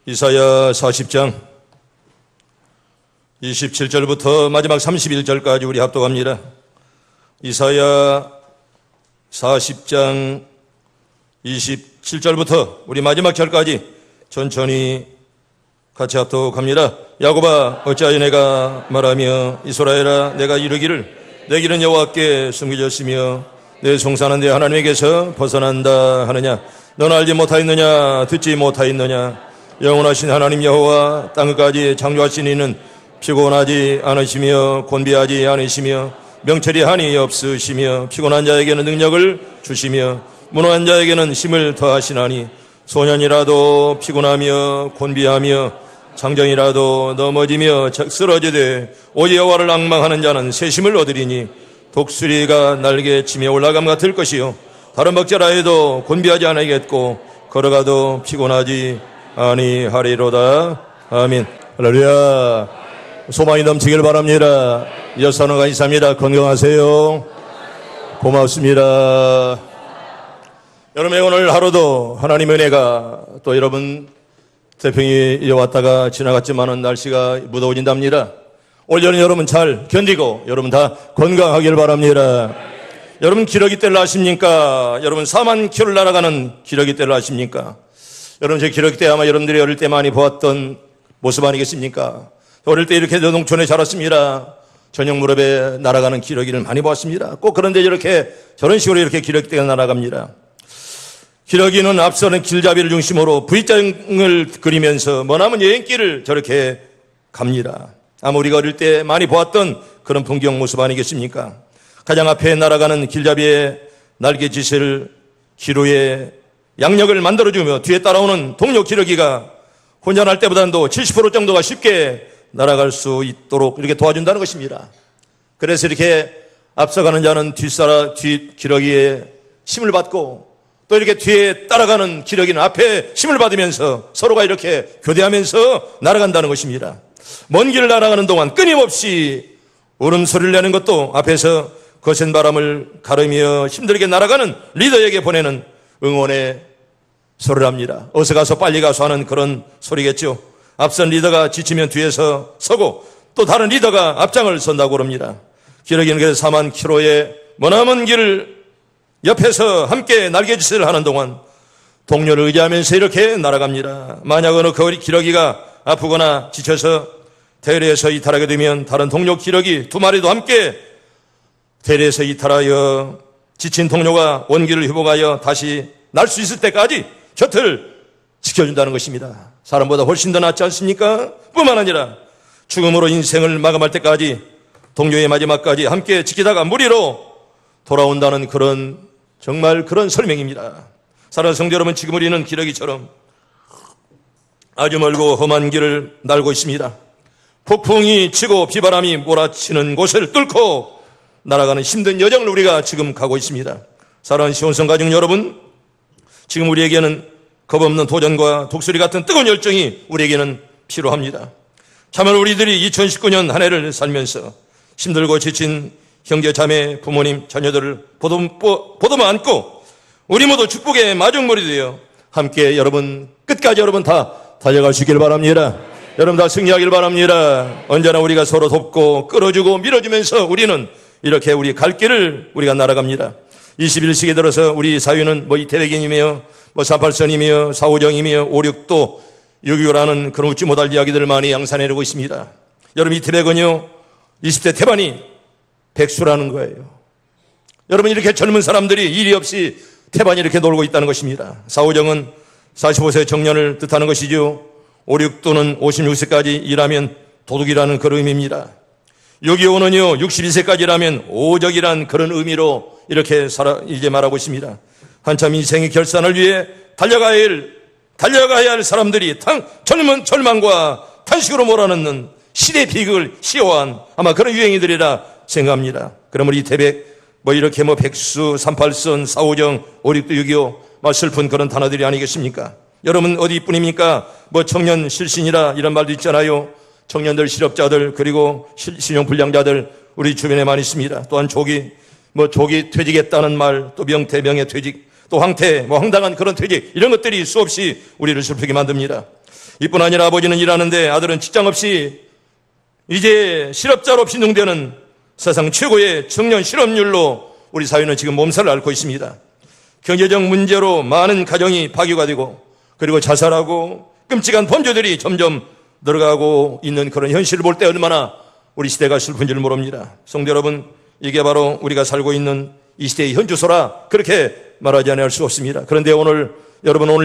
이사야 40장 27절부터 마지막 31절까지 우리 합독합니다. 이사야 40장 27절부터 우리 마지막 절까지 천천히 같이 합독합니다. 야곱아, 어찌하여 내가 말하며 이스라엘아, 내가 이르기를 내 길은 여호와께 숨겨졌으며 내 송사는 내 하나님에게서 벗어난다 하느냐? 너는 알지 못하였느냐? 듣지 못하였느냐? 영원하신 하나님 여호와 땅끝까지 창조하신 이는 피곤하지 않으시며 곤비하지 않으시며 명철이 한이 없으시며 피곤한 자에게는 능력을 주시며 무능한 자에게는 힘을 더하시나니 소년이라도 피곤하며 곤비하며 장정이라도 넘어지며 쓰러지되 오직 여호와를 앙망하는 자는 새 힘을 얻으리니 독수리가 날개 치며 올라감 같을 것이요 다른 먹자라 해도 곤비하지 않으겠고 걸어가도 피곤하지 아니하리로다. 아멘. 할렐루야. 소망이 넘치길 바랍니다. 여선호가 인사합니다. 건강하세요. 고맙습니다. 여러분, 오늘 하루도 하나님의 은혜가 또 여러분 태평이 이어왔다가 지나갔지만은 날씨가 무더워진답니다. 올여름 여러분 잘 견디고 여러분 다 건강하길 바랍니다. 여러분 기러기 떼를 아십니까? 여러분 4만 킬로를 날아가는 기러기 떼를 아십니까? 여러분 제 기러기 떼 아마 여러분들이 어릴 때 많이 보았던 모습 아니겠습니까? 어릴 때 이렇게 농촌에 자랐습니다. 저녁 무렵에 날아가는 기러기를 많이 보았습니다. 꼭 그런데 이렇게 저런 식으로 이렇게 기러기 떼가 날아갑니다. 기러기는 앞서는 길잡이를 중심으로 V자형을 그리면서 머나먼 여행길을 저렇게 갑니다. 아마 우리가 어릴 때 많이 보았던 그런 풍경 모습 아니겠습니까? 가장 앞에 날아가는 길잡이의 날개짓을 기로에 양력을 만들어주며 뒤에 따라오는 동료 기러기가 혼자 날 때보다도 70% 정도가 쉽게 날아갈 수 있도록 이렇게 도와준다는 것입니다. 그래서 이렇게 앞서가는 자는 뒤 기러기에 힘을 받고 또 이렇게 뒤에 따라가는 기러기는 앞에 힘을 받으면서 서로가 이렇게 교대하면서 날아간다는 것입니다. 먼 길을 날아가는 동안 끊임없이 울음소리를 내는 것도 앞에서 거센 바람을 가르며 힘들게 날아가는 리더에게 보내는 응원의 소리랍니다. 어서 가서 빨리 가서 하는 그런 소리겠죠. 앞선 리더가 지치면 뒤에서 서고 또 다른 리더가 앞장을 선다고 그럽니다. 기러기는 그래서 4만 킬로의 머나먼 길을 옆에서 함께 날개짓을 하는 동안 동료를 의지하면서 이렇게 날아갑니다. 만약 어느 기러기가 아프거나 지쳐서 대리에서 이탈하게 되면 다른 동료 기러기 2마리도 함께 대리에서 이탈하여 지친 동료가 원기를 회복하여 다시 날 수 있을 때까지 곁을 지켜준다는 것입니다. 사람보다 훨씬 더 낫지 않습니까? 뿐만 아니라 죽음으로 인생을 마감할 때까지 동료의 마지막까지 함께 지키다가 무리로 돌아온다는 그런 정말 그런 설명입니다. 사랑하는 성도 여러분, 지금 우리는 기러기처럼 아주 멀고 험한 길을 날고 있습니다. 폭풍이 치고 비바람이 몰아치는 곳을 뚫고 날아가는 힘든 여정을 우리가 지금 가고 있습니다. 사랑하는 시온성 가족 여러분, 지금 우리에게는 겁없는 도전과 독수리 같은 뜨거운 열정이 우리에게는 필요합니다. 참으로 우리들이 2019년 한 해를 살면서 힘들고 지친 형제, 자매, 부모님, 자녀들을 보듬어 안고 우리 모두 축복의 마중물이 되어 함께 여러분 끝까지 여러분 다 달려갈 수 있길 바랍니다. 여러분 다 승리하길 바랍니다. 언제나 우리가 서로 돕고 끌어주고 밀어주면서 우리는 이렇게 우리 갈 길을 우리가 날아갑니다. 21세기에 들어서 우리 사회는 이태백인이며 38선이며 4호정이며 56도 6.25라는 그런 웃지 못할 이야기들을 많이 양산해내고 있습니다. 여러분 이태백은요 20대 태반이 백수라는 거예요. 여러분 이렇게 젊은 사람들이 일이 없이 태반이 이렇게 놀고 있다는 것입니다. 4호정은 45세 청년을 뜻하는 것이죠. 56도는 56세까지 일하면 도둑이라는 그런 의미입니다. 6.25는요 62세까지 일하면 오적이라는 그런 의미로 이렇게 이제 말하고 있습니다. 한참 인생의 결산을 위해 달려가야 할 사람들이 젊은 절망과 탄식으로 몰아넣는 시대 비극을 시효한 아마 그런 유행이들이라 생각합니다. 그러면 이태백 이렇게 백수, 38선, 4호정, 56도, 6.25 슬픈 그런 단어들이 아니겠습니까? 여러분 어디뿐입니까? 청년 실신이라 이런 말도 있잖아요. 청년들, 실업자들, 그리고 신용불량자들 우리 주변에 많이 있습니다. 또한 조기 퇴직했다는 말, 또 명퇴, 명예 퇴직, 또 황당한 그런 퇴직, 이런 것들이 수없이 우리를 슬프게 만듭니다. 이뿐 아니라 아버지는 일하는데 아들은 직장 없이 이제 실업자로 빈둥대는 세상 최고의 청년 실업률로 우리 사회는 지금 몸살을 앓고 있습니다. 경제적 문제로 많은 가정이 파괴가 되고 그리고 자살하고 끔찍한 범죄들이 점점 늘어가고 있는 그런 현실을 볼 때 얼마나 우리 시대가 슬픈 줄 모릅니다. 성도 여러분, 이게 바로 우리가 살고 있는 이 시대의 현주소라 그렇게 말하지 않을 수 없습니다. 그런데 오늘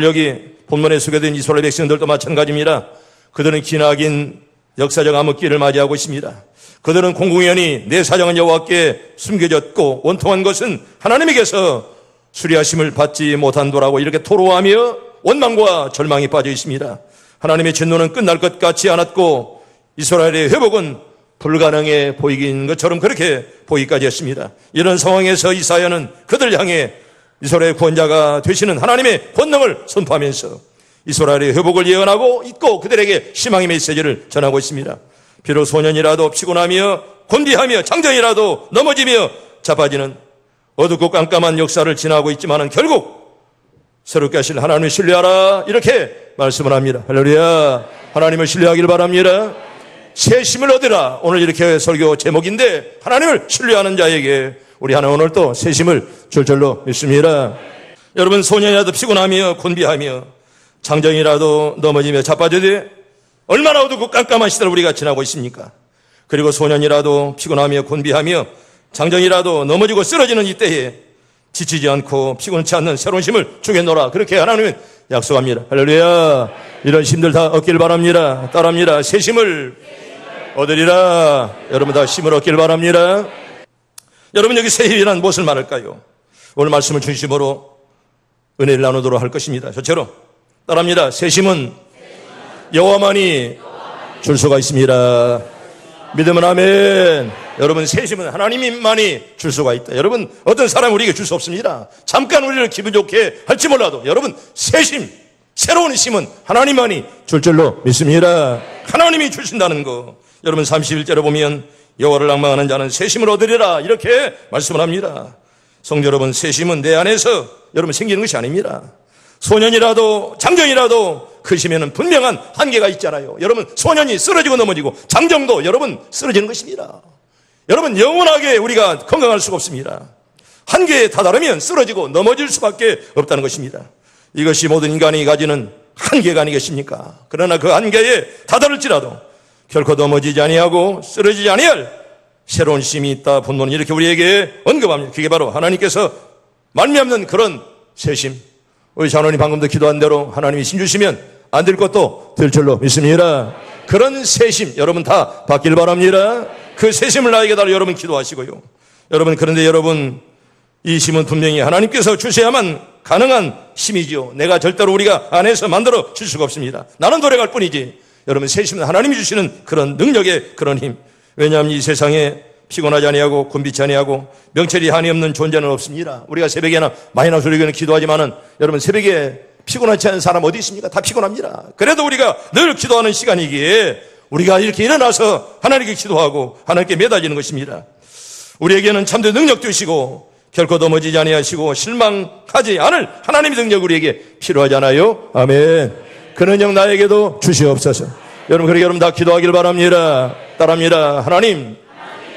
여기 본문에 소개된 이스라엘 백성들도 마찬가지입니다. 그들은 기나긴 역사적 암흑기를 맞이하고 있습니다. 그들은 공공연히 내 사정은 여호와께 숨겨졌고 원통한 것은 하나님에게서 수리하심을 받지 못한도라고 이렇게 토로하며 원망과 절망에 빠져 있습니다. 하나님의 진노는 끝날 것 같지 않았고 이스라엘의 회복은 불가능해 보이긴 것처럼 그렇게 보이기까지 했습니다. 이런 상황에서 이사야는 그들 향해 이스라엘 구원자가 되시는 하나님의 권능을 선포하면서 이스라엘의 회복을 예언하고 있고 그들에게 희망의 메시지를 전하고 있습니다. 비록 소년이라도 피곤하며 곤비하며 장정이라도 넘어지며 자빠지는 어둡고 깜깜한 역사를 지나고 있지만은 결국 새롭게 하실 하나님을 신뢰하라 이렇게 말씀을 합니다. 할렐루야. 하나님을 신뢰하길 바랍니다. 새 힘을 얻으라. 오늘 이렇게 설교 제목인데 하나님을 신뢰하는 자에게 우리 하나님 오늘 또 새 힘을 줄 줄로 믿습니다. 여러분, 소년이라도 피곤하며 곤비하며 장정이라도 넘어지며 자빠져도 얼마나 어둡고 깜깜한 시대를 우리가 지나고 있습니까? 그리고 소년이라도 피곤하며 곤비하며 장정이라도 넘어지고 쓰러지는 이때에 지치지 않고 피곤치 않는 새로운 힘을 주겠노라. 그렇게 하나님은 약속합니다. 할렐루야. 이런 힘들 다 얻길 바랍니다. 따라합니다. 새 힘을 얻으리라. 여러분 다 힘을 얻길 바랍니다. 여러분, 여기 새 힘이란 무엇을 말할까요? 오늘 말씀을 중심으로 은혜를 나누도록 할 것입니다. 저처럼 따라합니다. 새 힘은 여호와만이 줄 수가 있습니다. 믿으면 아멘. 여러분, 새 힘은 하나님만이 줄 수가 있다. 여러분, 어떤 사람이 우리에게 줄 수 없습니다. 잠깐 우리를 기분 좋게 할지 몰라도 여러분, 새 힘, 새로운 힘은 하나님만이 줄 줄로 믿습니다. 하나님이 주신다는 거. 여러분, 31절에 보면 여호와를 낭망하는 자는 새 힘을 얻으리라 이렇게 말씀을 합니다. 성도 여러분, 새 힘은 내 안에서 여러분 생기는 것이 아닙니다. 소년이라도 장정이라도 그 힘에는 분명한 한계가 있잖아요. 여러분, 소년이 쓰러지고 넘어지고 장정도 여러분 쓰러지는 것입니다. 여러분, 영원하게 우리가 건강할 수가 없습니다. 한계에 다다르면 쓰러지고 넘어질 수밖에 없다는 것입니다. 이것이 모든 인간이 가지는 한계가 아니겠습니까? 그러나 그 한계에 다다를지라도 결코 넘어지지 아니하고 쓰러지지 아니할 새로운 힘이 있다. 본문은 이렇게 우리에게 언급합니다. 그게 바로 하나님께서 말미암는 그런 새 힘. 우리 장로님 방금도 기도한 대로 하나님이 힘 주시면 안 될 것도 될 줄로 믿습니다. 그런 새 힘 여러분 다 받길 바랍니다. 그 새 힘을 나에게 달라 여러분 기도하시고요. 여러분, 그런데 여러분, 이 힘은 분명히 하나님께서 주셔야만 가능한 힘이지요. 내가 절대로 우리가 안에서 만들어 줄 수가 없습니다. 나는 노력할 뿐이지. 여러분, 새 힘은 하나님이 주시는 그런 능력의 그런 힘. 왜냐하면 이 세상에 피곤하지 아니하고 곤비치 아니하고 명철이 한이 없는 존재는 없습니다. 우리가 새벽에나 많이나 소리에는 기도하지만은 여러분, 새벽에 피곤하지 않은 사람 어디 있습니까? 다 피곤합니다. 그래도 우리가 늘 기도하는 시간이기에 우리가 이렇게 일어나서 하나님께 기도하고 하나님께 매달리는 것입니다. 우리에게는 참된 능력 주시고 결코 넘어지지 아니하시고 실망하지 않을 하나님의 능력 우리에게 필요하잖아요. 아멘. 그 능력 나에게도 주시옵소서. 여러분, 그러게 여러분 다 기도하길 바랍니다. 따라합니다. 하나님,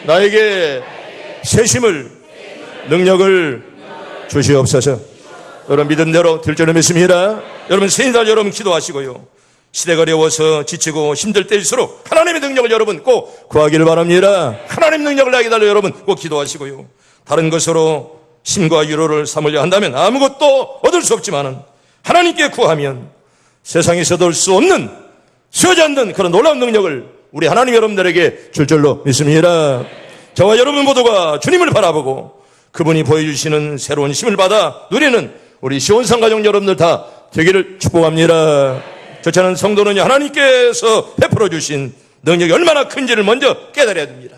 나에게 새 힘을, 능력을 주시옵소서. 여러분, 믿은 대로 될 줄을 믿습니다. 여러분, 새날 여러분 기도하시고요. 시대가 어려워서 지치고 힘들 때일수록 하나님의 능력을 여러분 꼭 구하기를 바랍니다. 하나님의 능력을 나에게 달라 여러분 꼭 기도하시고요. 다른 것으로 힘과 위로를 삼으려 한다면 아무것도 얻을 수 없지만은 하나님께 구하면 세상에서도 얻을 수 없는, 수여지 않는 그런 놀라운 능력을 우리 하나님 여러분들에게 줄 줄로 믿습니다. 저와 여러분 모두가 주님을 바라보고 그분이 보여주시는 새로운 힘을 받아 누리는 우리 시온산 가족 여러분들 다 되기를 축복합니다. 저처럼 성도는 하나님께서 베풀어 주신 능력이 얼마나 큰지를 먼저 깨달아야 됩니다.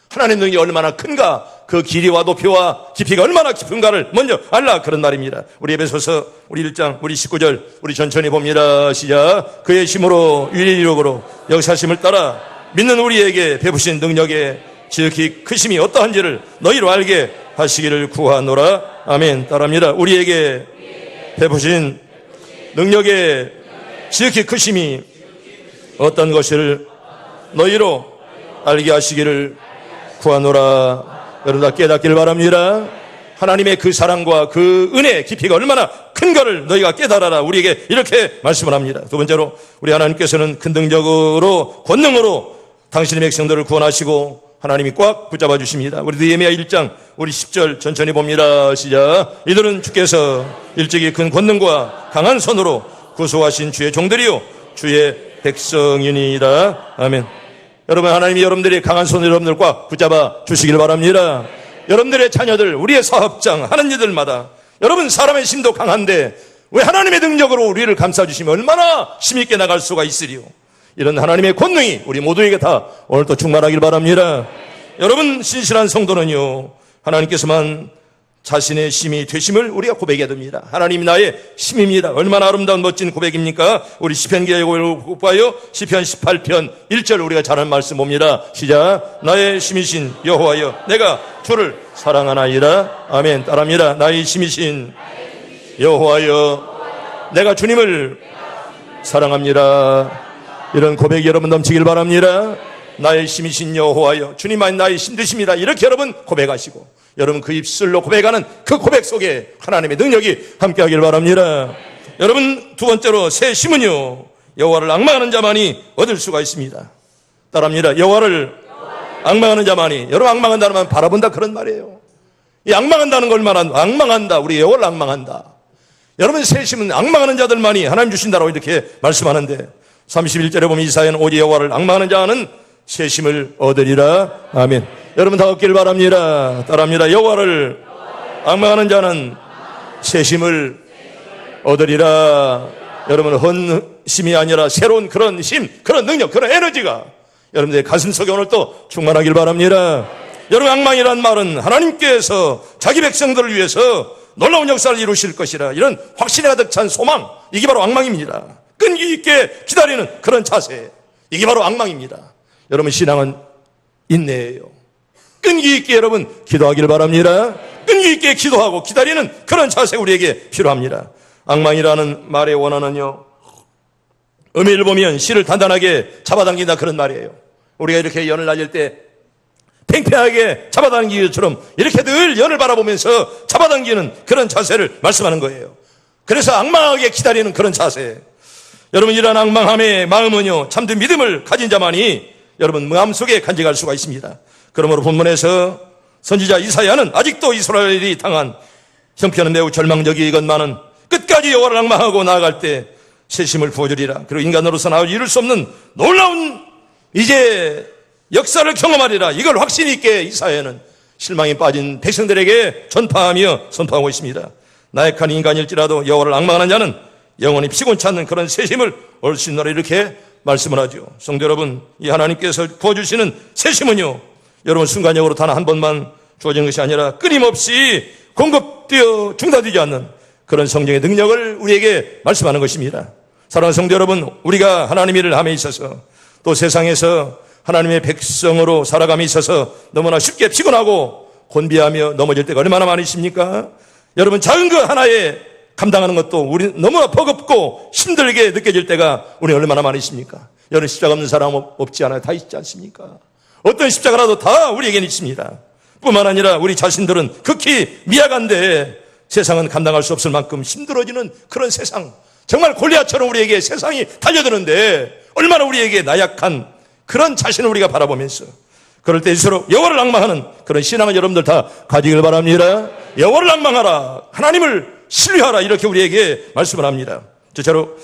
하나님 능력이 얼마나 큰가, 그 길이와 높이와 깊이가 얼마나 깊은가를 먼저 알라, 그런 말입니다. 우리 에베소서 우리 1장 우리 19절 우리 천천히 봅니다. 시작. 그의 힘으로 위력으로 역사심을 따라 믿는 우리에게 베푸신 능력의 지극히 크심이 어떠한지를 너희로 알게 하시기를 구하노라. 아멘. 따라합니다. 우리에게 베푸신 능력의 지극히 크심이 어떤 것을 너희로 알게 하시기를 구하노라. 여러분 다 깨닫기를 바랍니다. 하나님의 그 사랑과 그 은혜의 깊이가 얼마나 큰 것을 너희가 깨달아라. 우리에게 이렇게 말씀을 합니다. 두 번째로 우리 하나님께서는 근등적으로 권능으로 당신의 백성들을 구원하시고 하나님이 꽉 붙잡아 주십니다. 우리 느헤미야 1장 우리 10절 천천히 봅니다. 시작. 이들은 주께서 일찍이 큰 권능과 강한 손으로 구속하신 주의 종들이요 주의 백성이니이다. 아멘. 여러분 하나님이 여러분들이 강한 손으로 여러분들 꽉 붙잡아 주시길 바랍니다. 여러분들의 자녀들, 우리의 사업장 하는 일들마다 여러분 사람의 힘도 강한데 왜 하나님의 능력으로 우리를 감싸주시면 얼마나 힘있게 나갈 수가 있으리요. 이런 하나님의 권능이 우리 모두에게 다 오늘 또 충만하길 바랍니다. 여러분 신실한 성도는요 하나님께서만 자신의 힘이 되심을 우리가 고백해야 됩니다. 하나님이 나의 힘입니다. 얼마나 아름다운 멋진 고백입니까? 우리 시편 기록을 봐요. 시편 18편 1절 우리가 잘 아는 말씀 봅니다. 시작. 나의 힘이신 여호와여 내가 주를 사랑하나이다. 아멘. 따라합니다. 나의 힘이신 여호와여 내가 주님을 사랑합니다. 이런 고백이 여러분 넘치길 바랍니다. 나의 힘이신 여호와여 주님만 나의 힘 되십니다. 이렇게 여러분 고백하시고 여러분 그 입술로 고백하는 그 고백 속에 하나님의 능력이 함께하길 바랍니다. 여러분 두 번째로 새 힘은요 여호와를 앙망하는 자만이 얻을 수가 있습니다. 따라합니다. 여호와를 앙망하는 자만이. 여러분 앙망한다는 말은 바라본다 그런 말이에요. 이 앙망한다는 걸 말한 앙망한다. 우리 여호와를 앙망한다. 여러분 새 힘은 앙망하는 자들만이 하나님 주신다라고 이렇게 말씀하는데 31절에 보면 이사야는 오직 여호와를 앙망하는 자는 새 힘을 얻으리라. 아멘. 여러분 다 얻기를 바랍니다. 따라합니다. 여호와를 앙망하는 자는 새 힘을 얻으리라. 여러분 헌 힘이 아니라 새로운 그런 힘, 그런 능력, 그런 에너지가 여러분들의 가슴 속에 오늘 또 충만하길 바랍니다. 여러분 앙망이란 말은 하나님께서 자기 백성들을 위해서 놀라운 역사를 이루실 것이라 이런 확신에 가득 찬 소망, 이게 바로 앙망입니다. 끈기 있게 기다리는 그런 자세, 이게 바로 앙망입니다. 여러분 신앙은 인내예요. 끈기 있게 여러분 기도하기를 바랍니다. 끈기 있게 기도하고 기다리는 그런 자세 우리에게 필요합니다. 앙망이라는 말의 원어는요 의미를 보면 실을 단단하게 잡아당긴다 그런 말이에요. 우리가 이렇게 연을 날릴 때 팽팽하게 잡아당기는 것처럼 이렇게 늘 연을 바라보면서 잡아당기는 그런 자세를 말씀하는 거예요. 그래서 앙망하게 기다리는 그런 자세. 여러분 이런 앙망함의 마음은요 참된 믿음을 가진 자만이 여러분 마음속에 간직할 수가 있습니다. 그러므로 본문에서 선지자 이사야는 아직도 이스라엘이 당한 형편은 매우 절망적이건만은 끝까지 여호와를 앙망하고 나아갈 때 새 힘을 부어주리라. 그리고 인간으로서는 이룰 수 없는 놀라운 이제 역사를 경험하리라. 이걸 확신 있게 이사야는 실망에 빠진 백성들에게 전파하며 선포하고 있습니다. 나약한 인간일지라도 여호와를 앙망하는 자는 영원히 피곤치 않는 그런 새 힘을 얻을 수 있노라 이렇게 말씀을 하죠. 성도 여러분, 이 하나님께서 부어주시는 새 힘은요 여러분 순간적으로 단 한 번만 주어지는 것이 아니라 끊임없이 공급되어 중단되지 않는 그런 성령의 능력을 우리에게 말씀하는 것입니다. 사랑하는 성도 여러분, 우리가 하나님의 일을 함에 있어서 또 세상에서 하나님의 백성으로 살아감에 있어서 너무나 쉽게 피곤하고 곤비하며 넘어질 때가 얼마나 많으십니까? 여러분 작은 것 하나에 감당하는 것도 우리 너무나 버겁고 힘들게 느껴질 때가 우리 얼마나 많으십니까? 여러분 십자가 없는 사람 없지 않아요? 다 있지 않습니까? 어떤 십자가라도 다 우리에게는 있습니다. 뿐만 아니라 우리 자신들은 극히 미약한데 세상은 감당할 수 없을 만큼 힘들어지는 그런 세상, 정말 골리앗처럼 우리에게 세상이 달려드는데 얼마나 우리에게 나약한 그런 자신을 우리가 바라보면서 그럴 때일수록 여호와를 앙망하는 그런 신앙을 여러분들 다 가지길 바랍니다. 여호와를 앙망하라, 하나님을 신뢰하라, 이렇게 우리에게 말씀을 합니다. 저처럼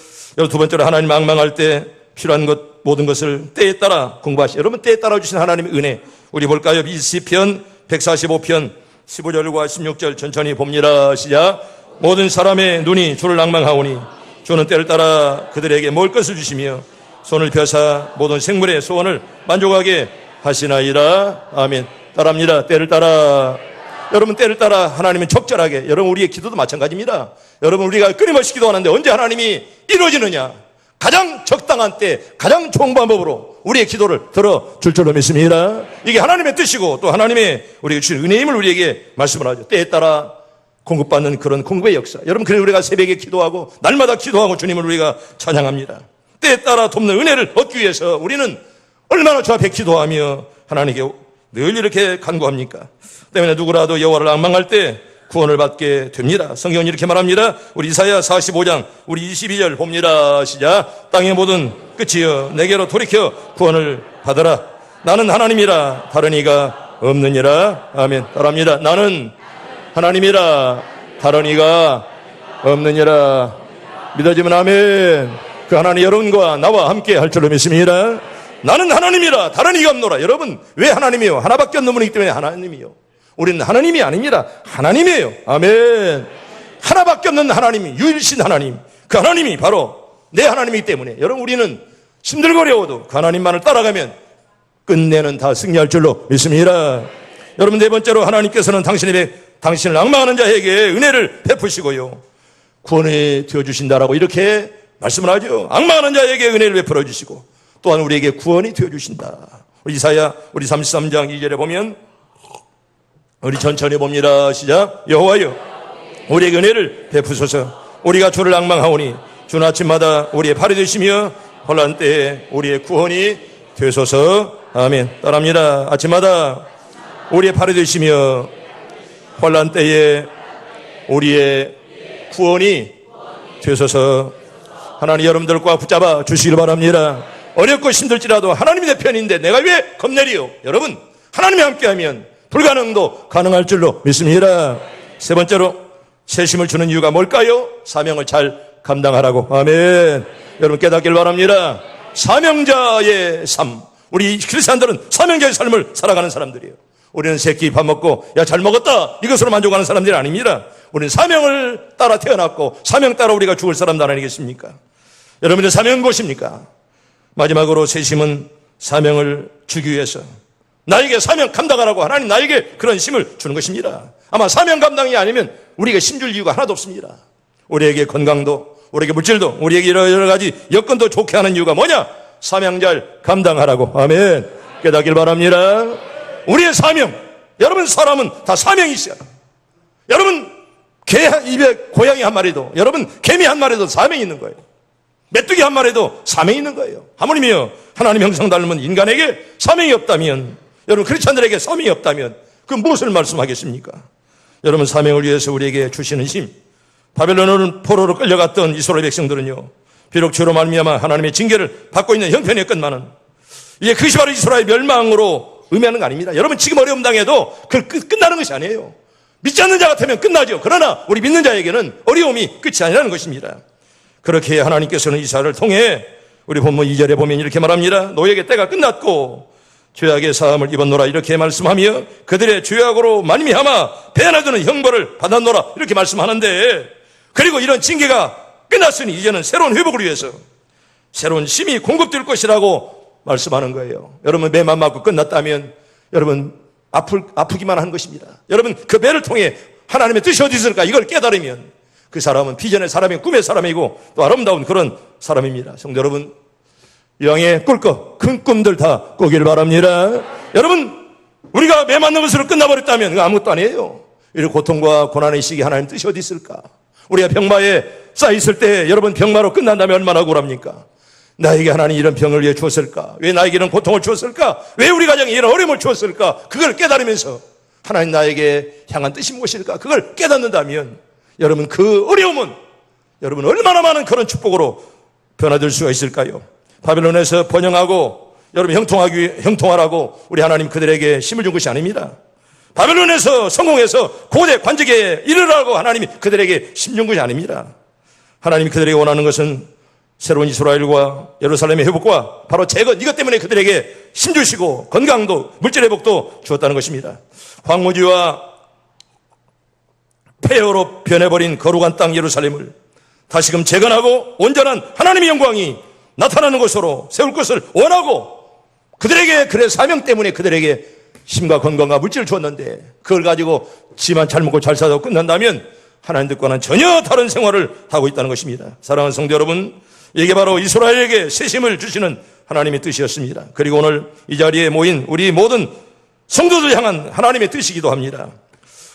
두 번째로 하나님 앙망할 때 필요한 것 모든 것을 때에 따라 공부하시. 여러분 때에 따라 주신 하나님의 은혜 우리 볼까요? 시편 145편 15절과 16절 천천히 봅니다. 시작. 모든 사람의 눈이 주를 앙망하오니 주는 때를 따라 그들에게 먹을 것을 주시며 손을 펴사 모든 생물의 소원을 만족하게 하시나이다. 아멘. 따라합니다. 때를 따라. 여러분 때를 따라 하나님은 적절하게. 여러분 우리의 기도도 마찬가지입니다. 여러분 우리가 끊임없이 기도하는데 언제 하나님이 이루어지느냐? 가장 적당한 때 가장 좋은 방법으로 우리의 기도를 들어줄 줄로 믿습니다. 이게 하나님의 뜻이고 또 하나님의 우리에게 주신 은혜임을 우리에게 말씀을 하죠. 때에 따라 공급받는 그런 공급의 역사. 여러분 그래서 우리가 새벽에 기도하고 날마다 기도하고 주님을 우리가 찬양합니다. 때에 따라 돕는 은혜를 얻기 위해서 우리는 얼마나 주 앞에 기도하며 하나님께 늘 이렇게 간구합니까? 때문에 누구라도 여호와를 앙망할 때 구원을 받게 됩니다. 성경은 이렇게 말합니다. 우리 이사야 45장 우리 22절 봅니다. 시작. 땅의 모든 끝이여 내게로 돌이켜 구원을 받으라. 나는 하나님이라 다른 이가 없느니라. 아멘. 따라합니다. 나는 하나님이라 다른 이가 없느니라. 믿어지면 아멘. 그 하나님 여러분과 나와 함께 할 줄로 믿습니다. 나는 하나님이라 다른 이가 없노라. 여러분 왜 하나님이요? 하나밖에 없는 분이기 때문에 하나님이요. 우리는 하나님이 아닙니다. 하나님이에요. 아멘. 하나밖에 없는 하나님이 유일신 하나님. 그 하나님이 바로 내 하나님이기 때문에 여러분 우리는 힘들고 어려워도 그 하나님만을 따라가면 끝내는 다 승리할 줄로 믿습니다. 여러분 네 번째로 하나님께서는 당신을 앙망하는 자에게 은혜를 베푸시고요 구원이 되어주신다라고 이렇게 말씀을 하죠. 앙망하는 자에게 은혜를 베풀어 주시고 또한 우리에게 구원이 되어주신다. 이사야 우리 33장 2절에 보면 우리 천천히 봅니다. 시작. 여호와여 우리에게 은혜를 베푸소서. 우리가 주를 앙망하오니 주는 아침마다 우리의 팔이 되시며 혼란 때에 우리의 구원이 되소서. 아멘. 따라합니다. 아침마다 우리의 팔이 되시며 혼란 때에 우리의 구원이 되소서. 하나님 여러분들과 붙잡아 주시길 바랍니다. 어렵고 힘들지라도 하나님이 내 편인데 내가 왜 겁내리요? 여러분 하나님이 함께하면 불가능도 가능할 줄로 믿습니다. 세 번째로 세심을 주는 이유가 뭘까요? 사명을 잘 감당하라고. 아멘. 여러분 깨닫길 바랍니다. 사명자의 삶. 우리 크리스찬들은 사명자의 삶을 살아가는 사람들이에요. 우리는 새끼 밥 먹고 야 잘 먹었다 이것으로 만족하는 사람들이 아닙니다. 우리는 사명을 따라 태어났고 사명 따라 우리가 죽을 사람들 아니겠습니까? 여러분의 사명은 무엇입니까? 마지막으로 세심은 사명을 주기 위해서 나에게 사명 감당하라고 하나님 나에게 그런 힘을 주는 것입니다. 아마 사명 감당이 아니면 우리에게 힘줄 이유가 하나도 없습니다. 우리에게 건강도 우리에게 물질도 우리에게 여러 가지 여건도 좋게 하는 이유가 뭐냐? 사명 잘 감당하라고. 아멘. 깨닫길 바랍니다. 우리의 사명. 여러분 사람은 다 사명이 있어요. 여러분 개 입에 고양이 한 마리도 여러분 개미 한 마리도 사명이 있는 거예요. 메뚜기 한 마리도 사명이 있는 거예요. 하물며 하나님 형상 닮은 인간에게 사명이 없다면 여러분 크리스찬들에게 사명이 없다면 그 무엇을 말씀하겠습니까? 여러분 사명을 위해서 우리에게 주시는 힘. 바벨론 포로로 끌려갔던 이스라엘 백성들은요 비록 죄로 말미암아 하나님의 징계를 받고 있는 형편이었건만은 이게 그것이 바로 이스라엘 멸망으로 의미하는 거 아닙니다. 여러분 지금 어려움 당해도 그 끝나는 것이 아니에요. 믿지 않는 자 같으면 끝나죠. 그러나 우리 믿는 자에게는 어려움이 끝이 아니라는 것입니다. 그렇게 하나님께서는 이사야를 통해 우리 본문 2절에 보면 이렇게 말합니다. 너에게 때가 끝났고 죄악의 사함을 입었노라 이렇게 말씀하며 그들의 죄악으로 말미암아 배나드는 형벌을 받았노라 이렇게 말씀하는데 그리고 이런 징계가 끝났으니 이제는 새로운 회복을 위해서 새로운 힘이 공급될 것이라고 말씀하는 거예요. 여러분 배만 맞고 끝났다면 여러분 아프기만 한 것입니다. 여러분 그 배를 통해 하나님의 뜻이 어디 있을까 이걸 깨달으면 그 사람은 비전의 사람이고 꿈의 사람이고 또 아름다운 그런 사람입니다. 성도 여러분 영에 꿀 것 큰 꿈들 다 꾸길 바랍니다. 여러분 우리가 매 맞는 것으로 끝나버렸다면 그거 아무것도 아니에요. 이런 고통과 고난의 시기 하나님 뜻이 어디 있을까? 우리가 병마에 쌓여있을 때 여러분 병마로 끝난다면 얼마나 억울합니까? 나에게 하나님 이런 병을 왜 주었을까? 왜 나에게 이런 고통을 주었을까? 왜 우리 가정에 이런 어려움을 주었을까? 그걸 깨달으면서 하나님 나에게 향한 뜻이 무엇일까? 그걸 깨닫는다면 여러분 그 어려움은 여러분 얼마나 많은 그런 축복으로 변화될 수가 있을까요? 바벨론에서 번영하고 여러분 형통하라고 우리 하나님 그들에게 힘을 준 것이 아닙니다. 바벨론에서 성공해서 고대 관직에 이르라고 하나님이 그들에게 힘 준 것이 아닙니다. 하나님이 그들에게 원하는 것은 새로운 이스라엘과 예루살렘의 회복과 바로 재건 이것 때문에 그들에게 힘 주시고 건강도 물질 회복도 주었다는 것입니다. 황무지와 폐허로 변해버린 거룩한 땅 예루살렘을 다시금 재건하고 온전한 하나님의 영광이 나타나는 것으로 세울 것을 원하고 그들에게 그래 사명 때문에 그들에게 힘과 건강과 물질을 주었는데 그걸 가지고 지만 잘 먹고 잘 살다고 끝난다면 하나님 뜻과는 전혀 다른 생활을 하고 있다는 것입니다. 사랑하는 성도 여러분, 이게 바로 이스라엘에게 새심을 주시는 하나님의 뜻이었습니다. 그리고 오늘 이 자리에 모인 우리 모든 성도들 향한 하나님의 뜻이기도 합니다.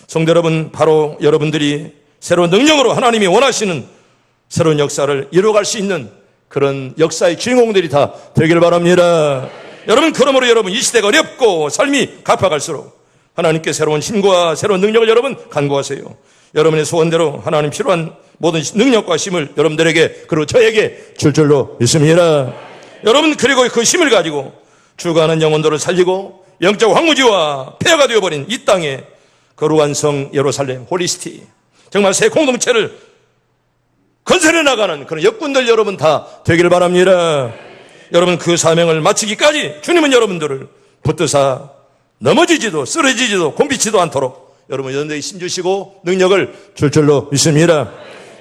성도 여러분, 바로 여러분들이 새로운 능력으로 하나님이 원하시는 새로운 역사를 이루어갈 수 있는 그런 역사의 주인공들이 다 되길 바랍니다. 여러분, 그러므로 여러분 이 시대가 어렵고 삶이 가파갈수록 하나님께 새로운 힘과 새로운 능력을 여러분 간구하세요. 여러분의 소원대로 하나님 필요한 모든 능력과 힘을 여러분들에게 그리고 저에게 줄 줄로 믿습니다. 여러분, 그리고 그 힘을 가지고 죽어가는 영혼들을 살리고 영적 황무지와 폐허가 되어버린 이 땅에 거룩한 성 예루살렘 홀리시티, 정말 새 공동체를 건설해 나가는 그런 역군들 여러분 다 되길 바랍니다. 여러분, 그 사명을 마치기까지 주님은 여러분들을 붙드사 넘어지지도 쓰러지지도 곤비치도 않도록 여러분 연대에 힘주시고 능력을 줄 줄로 믿습니다.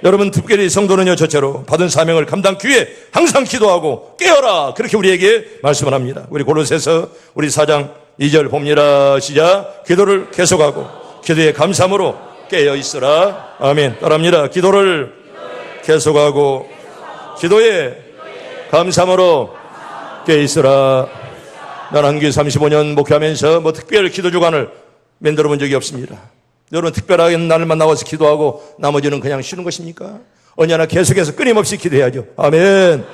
여러분, 특별히 성도는요, 저체로 받은 사명을 감당기 위해 항상 기도하고 깨어라, 그렇게 우리에게 말씀을 합니다. 우리 골로새서 우리 4장 2절 봅니다. 시작. 기도를 계속하고 기도의 감사함으로 깨어 있으라. 아멘. 따라합니다. 기도를 계속하고 기도의 감사함으로 깨어 있으라. 난 한교회 35년 목회하면서 특별 기도 주간을 만들어 본 적이 없습니다. 여러분, 특별하게 날만 나와서 기도하고 나머지는 그냥 쉬는 것입니까? 언제나 계속해서 끊임없이 기도해야죠. 아멘.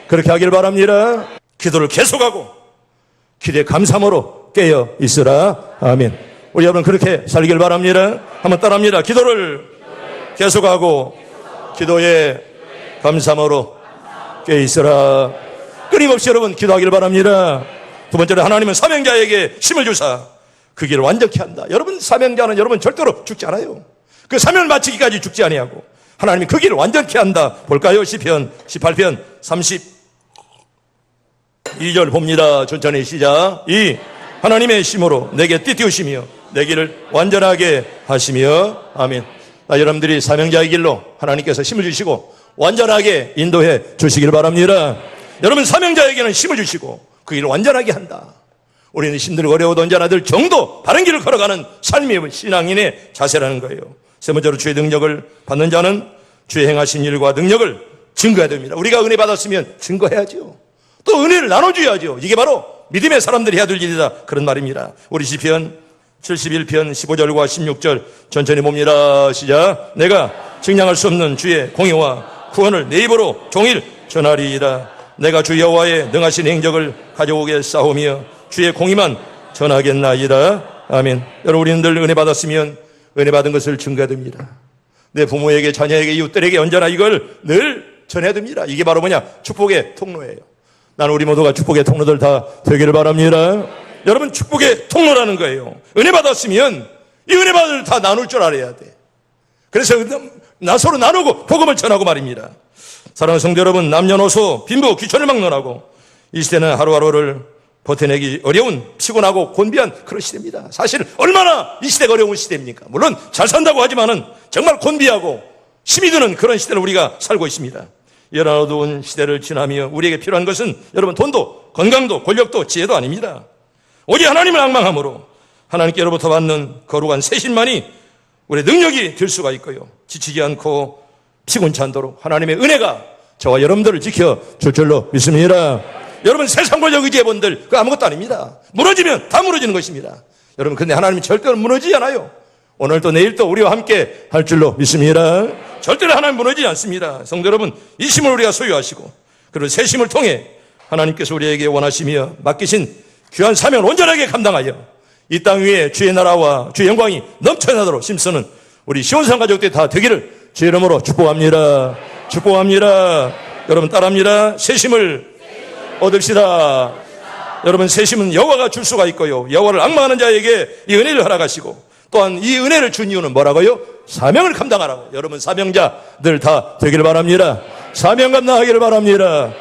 그렇게 하길 바랍니다. 기도를 계속하고 기도의 감사함으로 깨어 있으라. 아멘. 우리 여러분 그렇게 살길 바랍니다. 한번 따라합니다. 기도를 계속하고 기도의 감사함으로 깨어 있으라. 끊임없이 여러분 기도하길 바랍니다. 두 번째로, 하나님은 사명자에게 힘을 주사 그 길을 완전케 한다. 여러분, 사명자는 여러분 절대로 죽지 않아요. 그 사명을 마치기까지 죽지 아니하고 하나님이 그 길을 완전케 한다. 볼까요? 시편 18편 32절 봅니다. 천천히 시작. 이 하나님의 힘으로 내게 띠띠우시며 내 길을 완전하게 하시며. 아멘. 여러분들이 사명자의 길로 하나님께서 힘을 주시고 완전하게 인도해 주시길 바랍니다. 여러분, 사명자에게는 힘을 주시고 그 길을 완전하게 한다. 우리는 힘들고 어려워도 언제나 늘 정도 바른 길을 걸어가는 삶이 신앙인의 자세라는 거예요. 세 번째로, 주의 능력을 받는 자는 주의 행하신 일과 능력을 증거해야 됩니다. 우리가 은혜 받았으면 증거해야죠. 또 은혜를 나눠줘야죠. 이게 바로 믿음의 사람들이 해야 될 일이다, 그런 말입니다. 우리 시편 71편 15절과 16절 천천히 봅니다. 시작. 내가 증량할 수 없는 주의 공의와 구원을 내 입으로 종일 전하리이다. 내가 주 여호와의 능하신 행적을 가져오겠사오며 주의 공의만 전하겠나이다. 아멘. 여러분, 우리는 늘 은혜 받았으면 은혜 받은 것을 증거해야 됩니다. 내 부모에게, 자녀에게, 이웃들에게 언제나 이걸 늘 전해야 됩니다. 이게 바로 뭐냐? 축복의 통로예요. 나는 우리 모두가 축복의 통로들 다 되기를 바랍니다. 여러분, 축복의 통로라는 거예요. 은혜 받았으면 이 은혜 받을 다 나눌 줄 알아야 돼. 그래서 서로 나누고 복음을 전하고 말입니다. 사랑하는 성도 여러분, 남녀노소 빈부 귀천을 막론하고 이 시대는 하루하루를 버텨내기 어려운 피곤하고 곤비한 그런 시대입니다. 사실 얼마나 이 시대가 어려운 시대입니까? 물론 잘 산다고 하지만은 정말 곤비하고 힘이 드는 그런 시대를 우리가 살고 있습니다. 이런 어두운 시대를 지나며 우리에게 필요한 것은 여러분 돈도 건강도 권력도 지혜도 아닙니다. 오직 하나님을 앙망함으로 하나님께로부터 받는 거룩한 새신만이 우리의 능력이 될 수가 있고요. 지치지 않고 피곤치 않도록 하나님의 은혜가 저와 여러분들을 지켜줄 줄로 믿습니다. 여러분, 세상 권력 의지해본들 그거 아무것도 아닙니다. 무너지면 다 무너지는 것입니다. 여러분, 근데 하나님이 절대로 무너지지 않아요. 오늘도 내일도 우리와 함께 할 줄로 믿습니다. 절대로 하나님 무너지지 않습니다. 성도 여러분, 이 힘을 우리가 소유하시고 그리고 새 힘을 통해 하나님께서 우리에게 원하시며 맡기신 귀한 사명을 온전하게 감당하여 이 땅 위에 주의 나라와 주의 영광이 넘쳐나도록 힘쓰는 우리 시온산 가족들이 다 되기를 주의 이름으로 축복합니다. 축복합니다. 여러분 따라합니다. 새 힘을 얻읍시다. 여러분, 새 힘은 여호와가 줄 수가 있고요. 여호와를 앙망하는 자에게 이 은혜를 허락하시고 또한 이 은혜를 준 이유는 뭐라고요? 사명을 감당하라고. 여러분, 사명자들 다 되기를 바랍니다. 사명 감당하기를 바랍니다.